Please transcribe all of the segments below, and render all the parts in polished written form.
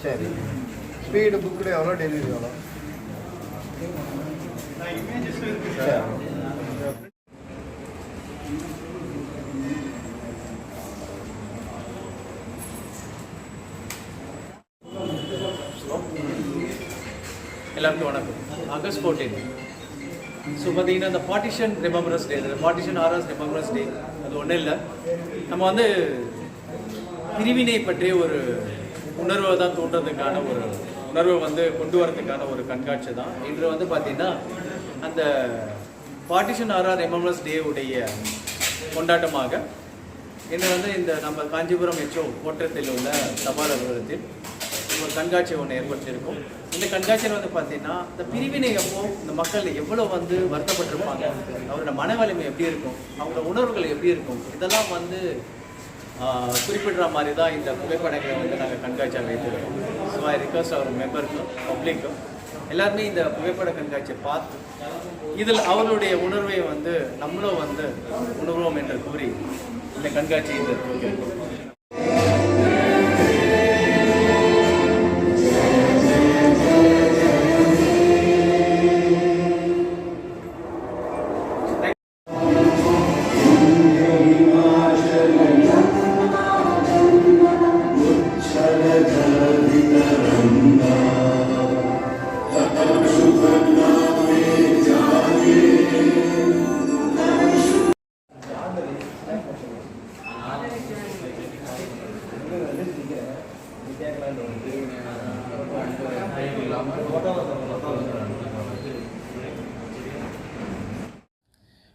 சரி, speed book எவ்வளோ, delivery எவ்வளோ? எல்லாருக்கும் வணக்கம். ஆகஸ்ட் 14 ஸோ பார்த்தீங்கன்னா இந்த பார்ட்டிஷன் ரிமெம்பரன்ஸ் டே, இந்த பார்ட்டிஷன் ஆர்ஆர்ஸ் ரிமெம்பரன்ஸ் டே அது ஒன்றும் இல்லை. நம்ம வந்து பிரிவினை பற்றிய ஒரு உணர்வை தான் தூண்டுறதுக்கான ஒரு உணர்வை வந்து கொண்டு வரதுக்கான ஒரு கண்காட்சி தான் இன்று வந்து பார்த்திங்கன்னா அந்த பார்ட்டிஷன் ஆர்ஆர் ரிமெம்பரன்ஸ் டே உடைய கொண்டாட்டமாக இன்று வந்து இந்த நம்ம காஞ்சிபுரம் எச்ஓ கோட்டத்தில் உள்ள தபால் அலுவலகத்தில் ஒரு கண்காட்சி ஒன்று ஏற்படுத்தியிருக்கோம். இந்த கண்காட்சியில் வந்து பார்த்தீங்கன்னா இந்த பிரிவினை அப்போ இந்த மக்கள் எவ்வளோ வந்து வருத்தப்பட்டிருப்பாங்க, அவரோட மன வலிமை எப்படி இருக்கும், அவங்களோட உணர்வுகள் எப்படி இருக்கும், இதெல்லாம் வந்து குறிப்பிடுற மாதிரி தான் இந்த புகைப்படங்களை வந்து நாங்கள் கண்காட்சியாக வைத்திருக்கோம். ஸோ ஐ ரிக்வெஸ்ட் அவர் மெம்பருக்கும் பப்ளிக்கும் எல்லாருமே இந்த புகைப்பட கண்காட்சியை பார்த்து இதில் அவர்களுடைய உணர்வை வந்து நம்மளும் வந்து உணர்வோம் என்று கூறி இந்த கண்காட்சியை துவக்கியிருக்கோம்.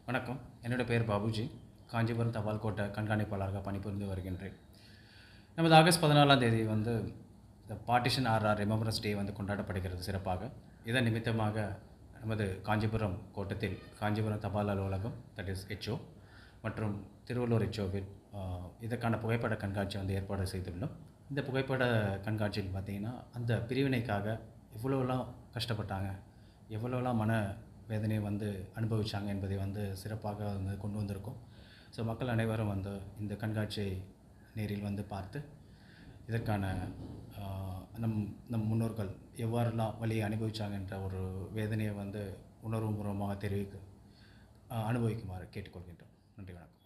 வணக்கம், என்னோட பேர் பாபுஜி. காஞ்சிபுரம் தபால் கோட்டை கண்காணிப்பாளராக பணிபுரிந்து வருகின்றேன். நமது ஆகஸ்ட் 14 வந்து இந்த பார்ட்டிஷன் ஆர்ஆர் ரிமெம்பரன்ஸ் டே வந்து கொண்டாடப்படுகிறது சிறப்பாக. இதன் நிமித்தமாக நமது காஞ்சிபுரம் கோட்டத்தில் காஞ்சிபுரம் தபால் அலுவலகம், தட் இஸ் எச்ஓ, மற்றும் திருவள்ளூர் எச்ஓவில் இதற்கான புகைப்பட கண்காட்சி வந்து ஏற்பாடு செய்துள்ளோம். இந்த புகைப்பட கண்காட்சியில் பார்த்திங்கன்னா அந்த பிரிவினைக்காக எவ்வளோலாம் கஷ்டப்பட்டாங்க, எவ்வளோலாம் மன வேதனையை வந்து அனுபவித்தாங்க என்பதை வந்து சிறப்பாக வந்து கொண்டு வந்திருக்கோம். ஸோ மக்கள் அனைவரும் வந்து இந்த கண்காட்சியை நேரில் வந்து பார்த்து இதற்கான நம் முன்னோர்கள் எவ்வாறெல்லாம் வழியை அனுபவித்தாங்கன்ற ஒரு வேதனையை வந்து உணர்வுபூர்வமாக அனுபவிக்குமாறு கேட்டுக்கொள்கின்றோம். நன்றி, வணக்கம்.